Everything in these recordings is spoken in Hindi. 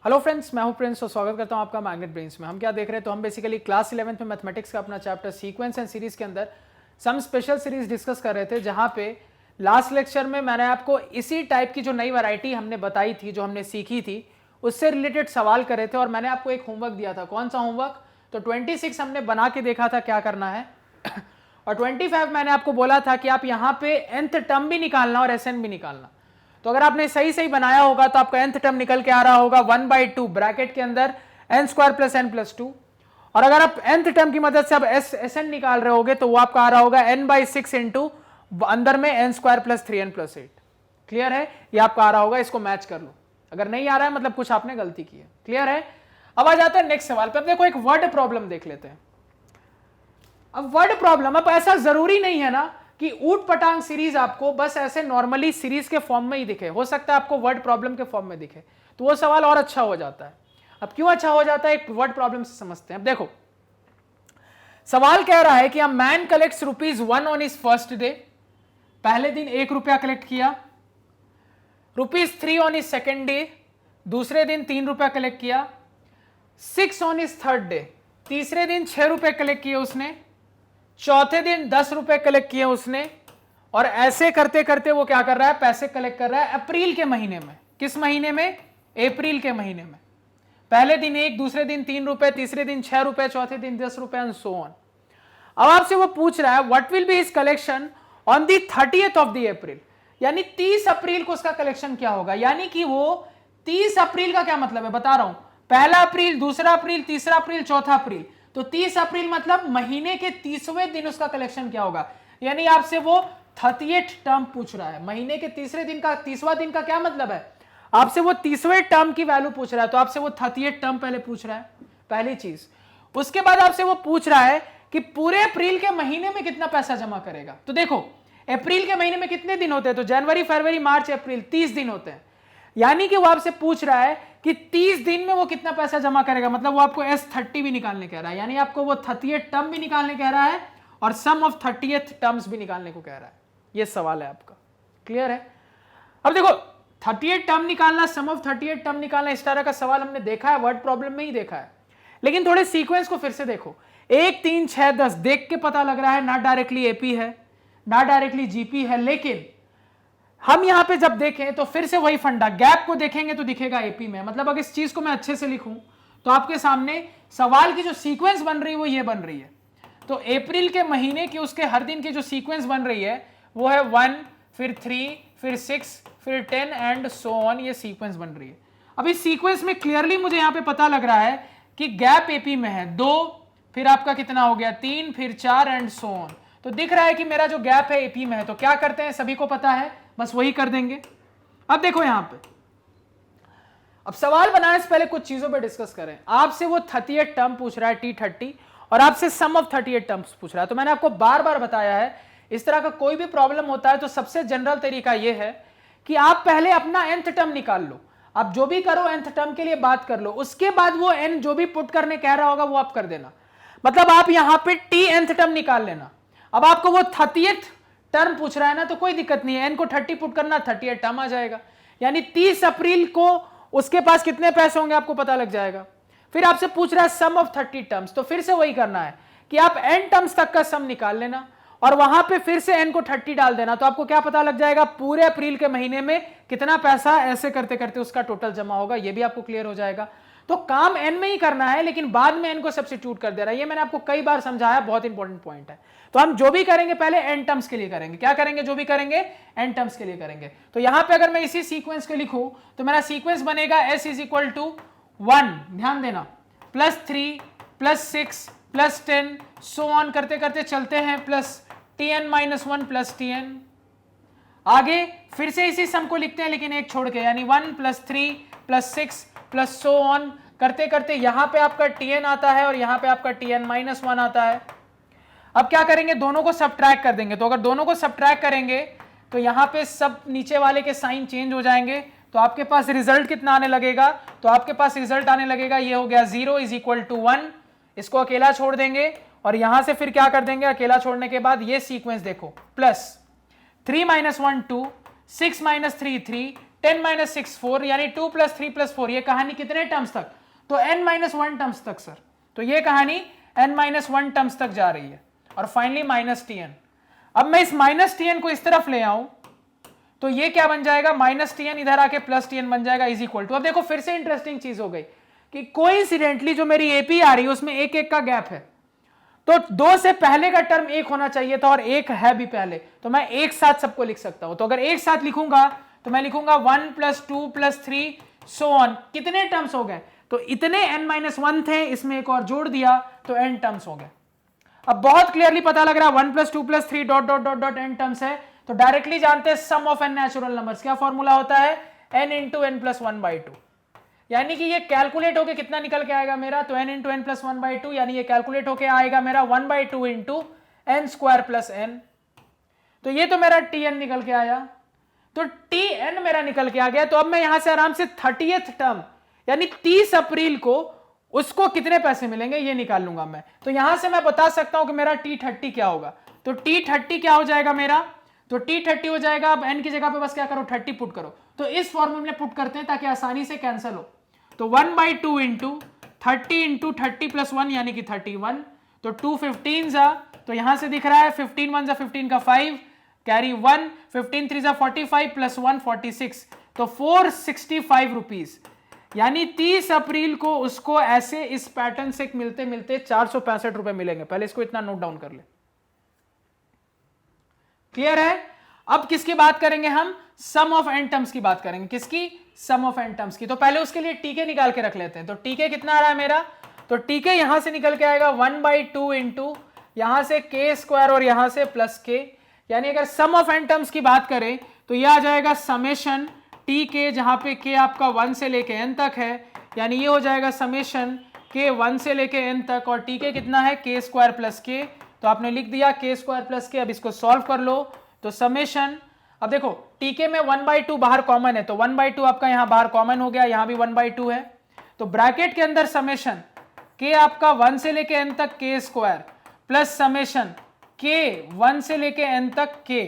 हेलो फ्रेंड्स, मैं हूं प्रिंस और स्वागत करता हूं आपका मैग्नेट ब्रेन्स में। हम क्या देख रहे हैं, तो हम बेसिकली क्लास 11th में मैथमेटिक्स का अपना चैप्टर सीक्वेंस एंड सीरीज के अंदर सम स्पेशल सीरीज डिस्कस कर रहे थे, जहां पे लास्ट लेक्चर में मैंने आपको इसी टाइप की जो नई वैरायटी हमने बताई थी, जो हमने सीखी थी, उससे रिलेटेड सवाल करे थे और मैंने आपको एक होमवर्क दिया था। कौन सा होमवर्क? तो 26 हमने बना के देखा था क्या करना है और 25 मैंने आपको बोला था कि आप यहाँ पे nth टर्म भी निकालना और SN भी निकालना। तो अगर आपने सही बनाया होगा तो आपका nth टर्म निकल के आ रहा होगा 1/2 ब्रैकेट के अंदर n² + n+2, और अगर आप nth टर्म की मदद से अब SN निकाल रहे होगे तो वो आपका आ रहा होगा n/6 इंटू अंदर में n² + 3n+8। क्लियर है? ये आपका आ रहा होगा, इसको मैच कर लो। अगर नहीं आ रहा है मतलब कुछ आपने गलती की है। क्लियर है? अब आ जाते हैं नेक्स्ट सवाल पे। अब देखो एक वर्ड प्रॉब्लम देख लेते हैं। अब वर्ड प्रॉब्लम, अब ऐसा जरूरी नहीं है ना कि ऊट पटांग सीरीज आपको बस ऐसे नॉर्मली सीरीज के फॉर्म में ही दिखे, हो सकता है आपको वर्ड प्रॉब्लम के फॉर्म में दिखे, तो वो सवाल और अच्छा हो जाता है। अब क्यों अच्छा हो जाता है, एक वर्ड प्रॉब्लम से समझते हैं। अब देखो सवाल कह रहा है कि a man collects ₹1 on his first day, पहले दिन ₹1 कलेक्ट किया, ₹3 ऑन हिज सेकेंड डे, दूसरे दिन ₹3 कलेक्ट किया, 6 ऑन हिज थर्ड डे, तीसरे दिन ₹6 कलेक्ट किए उसने, चौथे दिन ₹10 कलेक्ट किए उसने, और ऐसे करते करते वो क्या कर रहा है, पैसे कलेक्ट कर रहा है अप्रैल के महीने में। किस महीने में? अप्रैल के महीने में। पहले दिन 1, दूसरे दिन ₹3, तीसरे दिन ₹6, चौथे दिन ₹10 एंड सो ऑन। अब आपसे वो पूछ रहा है what will be his collection on the 30th of the April, यानी 30 अप्रैल को उसका कलेक्शन क्या होगा। यानी कि वो 30 अप्रैल का क्या मतलब है, बता रहा हूं, 1 अप्रैल, 2 अप्रैल, 3 अप्रैल, 4 अप्रैल, तो 30 अप्रैल मतलब महीने के 30वें दिन उसका कलेक्शन क्या होगा। यानी आपसे वो 30th टर्म पूछ रहा है। महीने के तीसरे दिन का 30वां दिन का क्या मतलब है, आपसे वो 30वें टर्म की वैल्यू पूछ रहा है, तो आपसे वो 30th टर्म पहले पूछ रहा है, पहली चीज। उसके बाद आपसे वो पूछ रहा है कि पूरे अप्रैल के महीने में कितना पैसा जमा करेगा। तो देखो अप्रैल के महीने में कितने दिन होते हैं, तो जनवरी, फरवरी, मार्च, अप्रैल, 30 दिन होते हैं। यानी कि वो आपसे पूछ रहा है कि 30 दिन में वो कितना पैसा जमा करेगा, मतलब वो आपको S30 भी निकालने कह रहा है, यानी आपको वो 30th टर्म भी निकालने कह रहा है और सम ऑफ 30th टर्म्स भी निकालने को कह रहा है। ये सवाल है आपका। क्लियर है? अब देखो 30th टर्म निकालना, सम ऑफ 30th टर्म निकालना, इस तरह का सवाल हमने देखा है, वर्ड प्रॉब्लम में ही देखा है, लेकिन थोड़े सीक्वेंस को फिर से देखो। 1, 3, 6, 10 देख के पता लग रहा है ना डायरेक्टली एपी है ना डायरेक्टली जीपी है, लेकिन हम यहां पे जब देखें तो फिर से वही फंडा, गैप को देखेंगे तो दिखेगा एपी में। मतलब अगर इस चीज को मैं अच्छे से लिखूं तो आपके सामने सवाल की जो सीक्वेंस बन रही है वो ये बन रही है। तो अप्रैल के महीने की उसके हर दिन की जो सीक्वेंस बन रही है वो है 1, फिर 3, फिर 6, फिर 10 एंड सो ऑन, ये सीक्वेंस बन रही है। अब इस सीक्वेंस में क्लियरली मुझे यहां पे पता लग रहा है कि गैप एपी में है 2, फिर आपका कितना हो गया 3, फिर 4 एंड सो ऑन। तो दिख रहा है कि मेरा जो गैप है एपी में है, तो क्या करते हैं, सभी को पता है, बस वही कर देंगे। अब देखो यहां पे, अब सवाल बनाने से पहले कुछ चीजों पे डिस्कस करें। आपसे वो 30th टर्म पूछ रहा है T30, और आपसे सम ऑफ 30th टर्म्स पूछ रहा है। तो मैंने आपको बार बार बताया है, इस तरह का कोई भी प्रॉब्लम होता है तो सबसे जनरल तरीका यह है कि आप पहले अपना nth टर्म निकाल लो। आप जो भी करो nth टर्म के लिए बात कर लो, उसके बाद वो n जो भी पुट करने कह रहा होगा वो आप कर देना। मतलब आप यहां पे t nth टर्म निकाल लेना। अब आपको वो 30th टर्म पूछ रहा है ना, तो कोई दिक्कत नहीं है, n को 30 पुट करना, 30th टर्म आ जाएगा। यानी 30 अप्रैल को उसके पास कितने पैसे होंगे आपको पता लग जाएगा। फिर आपसे पूछ रहा है सम ऑफ 30 टर्म्स, तो फिर से वही करना है कि आप n टर्म्स तक का सम निकाल लेना और वहां पे फिर से n को 30 डाल देना, तो आपको क्या पता लग जाएगा, पूरे अप्रैल के महीने में कितना पैसा ऐसे करते करते उसका टोटल जमा होगा। ये भी आपको क्लियर हो जाएगा। तो काम n में ही करना है, लेकिन बाद में n को सब्स्टिट्यूट कर दे रहा है। ये मैंने आपको कई बार समझाया, बहुत इंपॉर्टेंट पॉइंट है। तो हम जो भी करेंगे पहले n टर्म्स के लिए करेंगे। क्या करेंगे? जो भी करेंगे n टर्म्स के लिए करेंगे। तो यहां पे अगर मैं इसी सीक्वेंस को लिखूं तो मेरा सीक्वेंस बनेगा S = 1, ध्यान देना, +3, +6, +10, सो ऑन करते करते चलते हैं, +Tn - 1 + Tn। आगे फिर से इसी सम को लिखते हैं लेकिन एक छोड़ के, यानी 1 + 3 + 6 + सो ऑन करते करते यहां पे आपका Tn आता है और यहां पे आपका Tn - 1 आता है। अब क्या करेंगे, दोनों को सब्ट्रैक्ट कर देंगे। तो अगर दोनों को सब्ट्रैक्ट करेंगे तो यहां पे सब नीचे वाले के साइन चेंज हो जाएंगे, तो आपके पास रिजल्ट कितना आने लगेगा, तो आपके पास रिजल्ट आने लगेगा, ये हो गया 0 = 1। इसको अकेला छोड़ देंगे और यहां से फिर क्या कर देंगे, अकेला छोड़ने के बाद ये सीक्वेंस देखो, +3 - 1 2, 6 - 3 3, 10 माइनस 6 4, यानी 2 प्लस 3 प्लस 4। ये कहानी कितने टर्म्स तक? तो n माइनस 1 टर्म्स तक सर। तो ये कहानी n माइनस 1 टर्म्स तक जा रही है, और फाइनली माइनस tn। अब मैं इस माइनस tn को इस तरफ ले आऊं तो ये क्या बन जाएगा? माइनस tn इधर आके प्लस tn बन जाएगा, इज इक्वल टू। अब देखो फिर से इंटरेस्टिंग चीज हो गई कि कोइंसिडेंटली जो मेरी एपी आ रही है उसमें एक एक का गैप है, तो 2 से पहले का टर्म 1 होना चाहिए था और 1 है भी पहले, तो मैं एक साथ सबको लिख सकता हूं। तो अगर एक साथ लिखूंगा तो मैं लिखूंगा 1 प्लस 2 प्लस 3 सो ऑन। कितने टर्म्स हो गए? तो इतने n-1 थे, इसमें एक और जोड़ दिया तो n टर्म्स हो गए। अब बहुत क्लियरली पता लग रहा है 1 plus 2 plus 3 dot dot dot dot n terms है, तो डायरेक्टली जानते हैं sum of n natural numbers. क्या फॉर्मूला होता है? n into N plus 1/2। यानी कि ये कैलकुलेट होके कितना निकल के आएगा मेरा? तो n इंटू एन प्लस 1/2, यानी ये कैलकुलेट होके आएगा मेरा 1/2 into N square plus n। तो ये तो मेरा tn निकल के आया, तो tn मेरा निकल के आ गया। तो अब मैं यहां से आराम से 30th टर्म यानी 30 अप्रैल को उसको कितने पैसे मिलेंगे ये निकाल लूंगा मैं। तो यहां से मैं बता सकता हूं कि मेरा t30 क्या होगा। तो t30 क्या हो जाएगा मेरा? तो t30 हो जाएगा, अब n की जगह पे बस क्या करो? 30 पुट करो। तो इस फॉर्मूले में पुट करते हैं ताकि आसानी से कैंसिल हो। तो 1/2 इंटू 30 इंटू 30 प्लस 1 यानी कि 31। तो 2 15 जा, तो यहां से दिख रहा है 15 1 जा 15 का 5 कैरी 1, 15 3 जा 45 प्लस 1 46, तो 465 रुपीज। यानी 30 अप्रैल को उसको ऐसे इस पैटर्न से मिलते मिलते 465 रुपए मिलेंगे। पहले इसको इतना नोट डाउन कर ले। क्लियर है? अब किसकी बात करेंगे हम? सम ऑफ एन टर्म्स की बात करेंगे। किसकी? सम ऑफ एन टर्म्स की। तो पहले उसके लिए टीके निकाल के रख लेते हैं। तो टीके कितना आ रहा है मेरा? तो टीके यहां से निकल के आएगा 1/2 इंटू यहां से के स्क्वायर और यहां से प्लस के, यानी अगर सम ऑफ एन टर्म्स की बात करें तो यह आ जाएगा समेशन टी के, जहां पे के आपका 1 से लेके n तक है, यानी ये हो जाएगा समेशन के 1 से लेके n तक, और टी के कितना है? के स्क्वायर प्लस के। तो आपने लिख दिया के स्क्वायर प्लस के। अब इसको सॉल्व कर लो तो समेशन, अब देखो टीके में 1/2 बाहर कॉमन है, तो 1/2 आपका यहां बाहर कॉमन हो गया, यहां भी 1/2 है। तो ब्रैकेट के अंदर समेशन के आपका 1 से लेके n तक के स्क्वायर प्लस समेशन के 1 से लेके n तक के।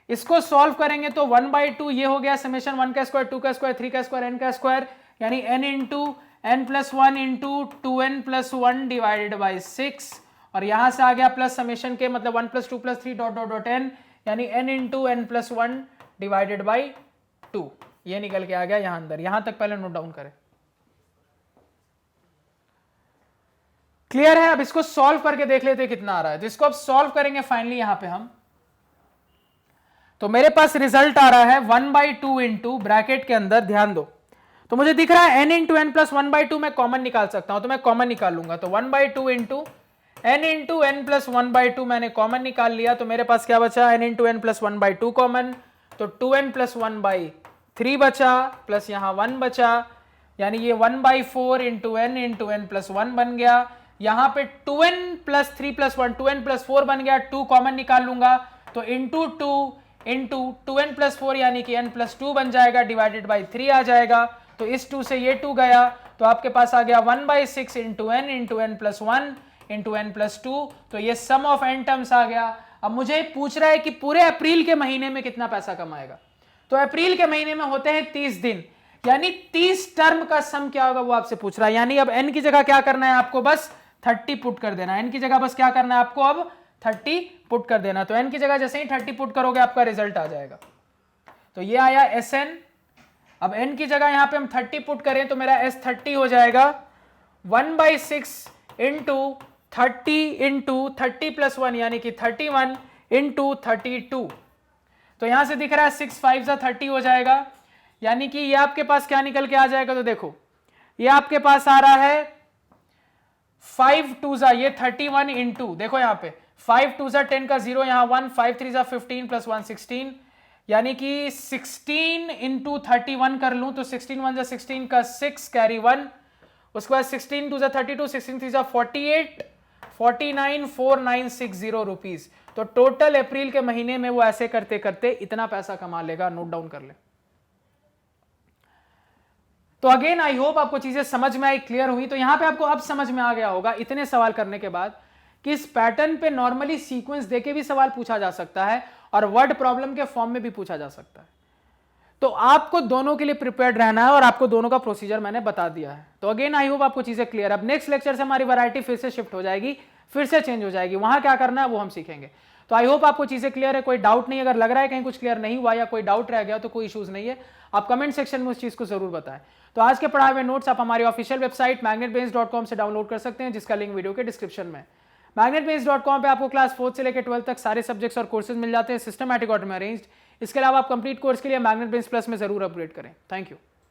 इसको सॉल्व करेंगे तो 1/2 ये हो गया समेशन 1 का स्क्वायर 2 का स्क्वायर 3 का स्क्वायर n का स्क्वायर, यानी n into n plus 1 into 2n plus 1 divided by 6, और यहां से आ गया प्लस समेशन के मतलब 1 plus 2 plus 3 dot dot dot n, यानी n into n plus 1 divided by 2। ये निकल के आ गया यहां अंदर। यहां तक पहले नोट डाउन करें। क्लियर है? अब इसको सॉल्व करके देख लेते हैं कितना आ रहा है। तो इसको अब सॉल्व करेंगे फाइनली यहां पे हम, तो मेरे पास रिजल्ट आ रहा है 1/2 इंटू ब्रैकेट के अंदर, ध्यान दो तो मुझे दिख रहा है n इंटू एन प्लस 1/2 मैं कॉमन निकाल सकता हूं, तो मैं कॉमन निकाल लूंगा। तो 1/2 इंटू n प्लस 1/2 मैंने कॉमन निकाल लिया, तो मेरे पास क्या बचा? n into N plus 1/2 common, तो 2n प्लस 1/3 बचा, प्लस यहां 1 बचा, यानी ये 1/4 इंटू n प्लस 1 बन गया। यहां पे 2n plus 3 plus 1 2n plus 4 बन गया, 2 कॉमन निकाल लूंगा, तो इंटू 2 इंटू 2n प्लस 4 यानी कि n प्लस 2 बन जाएगा, डिवाइडेड बाई 3 आ जाएगा। तो इस 2 से ये 2 गया, तो आपके पास आ गया 1/6 into n plus 1 into n plus 2। तो ये सम ऑफ n टर्म्स आ गया। अब मुझे पूछ रहा है कि पूरे अप्रैल के महीने में कितना पैसा कमाएगा। तो अप्रैल के महीने में होते हैं 30 दिन, यानी 30 टर्म का सम क्या होगा वो आपसे पूछ रहा है। यानी अब n की जगह क्या करना है आपको? बस 30 पुट कर देना। n की जगह बस क्या करना है आपको? अब 30 पुट कर देना। तो n की जगह जैसे ही 30 पुट करोगे आपका रिजल्ट आ जाएगा। तो ये आया Sn। अब n की जगह यहां पे हम 30 पुट करें तो मेरा S30 हो जाएगा 1/6 इंटू 30 इंटू 30 प्लस 1 यानी कि 31 इंटू 32। तो यहां से दिख रहा है 6 5 जा 30 हो जाएगा, यानी कि ये आपके पास क्या निकल के आ जाएगा? तो देखो ये आपके पास आ रहा है 5 2 जा ये 31 इंटू, देखो यहां पे 5 2 जा 10 का 0 यहां 1 5 3 जा 15 प्लस 1 16, यानी कि 16 इंटू 31 कर लूं तो 16 1 जा 16 का 6 कैरी 1, उसके बाद 16 2 जा 32 16 3 जा 48 49 4960 रुपीज। तो टोटल अप्रैल के महीने में वो ऐसे करते करते इतना पैसा कमा लेगा। नोट डाउन कर ले। तो अगेन आई होप आपको चीजें समझ में आई, क्लियर हुई। तो यहां पे आपको अब समझ में आ गया होगा इतने सवाल करने के बाद कि इस पैटर्न पे नॉर्मली सीक्वेंस देके भी सवाल पूछा जा सकता है और वर्ड प्रॉब्लम के फॉर्म में भी पूछा जा सकता है। तो आपको दोनों के लिए प्रिपेयर्ड रहना है और आपको दोनों का प्रोसीजर मैंने बता दिया है। तो अगेन आई होप आपको चीजें क्लियर। अब नेक्स्ट लेक्चर से हमारी वैरायटी फिर से शिफ्ट हो जाएगी, फिर से चेंज हो जाएगी, वहां क्या करना है वो हम सीखेंगे। तो आई होप आपको चीजें क्लियर है, कोई डाउट नहीं। अगर लग रहा है कहीं कुछ क्लियर नहीं हुआ या कोई डाउट रह गया तो कोई इश्यूज नहीं है, आप कमेंट सेक्शन में उस चीज को जरूर बताएं। तो आज के पढ़ाए हुए नोट्स आप हमारी ऑफिशियल वेबसाइट magnetbrains.com से डाउनलोड कर सकते हैं, जिसका लिंक वीडियो के डिस्क्रिप्शन में। magnetbrains.com पे आपको क्लास 4 से लेकर 12 तक सारे सब्जेक्ट्स और कोर्सेज मिल जाते हैं, सिस्टमैटिक ऑर्डर में अरेंज्ड। इसके अलावा आप कंप्लीट कोर्स के लिए मैग्नेट ब्रेन्स प्लस में जरूर अपग्रेड करें। Thank you.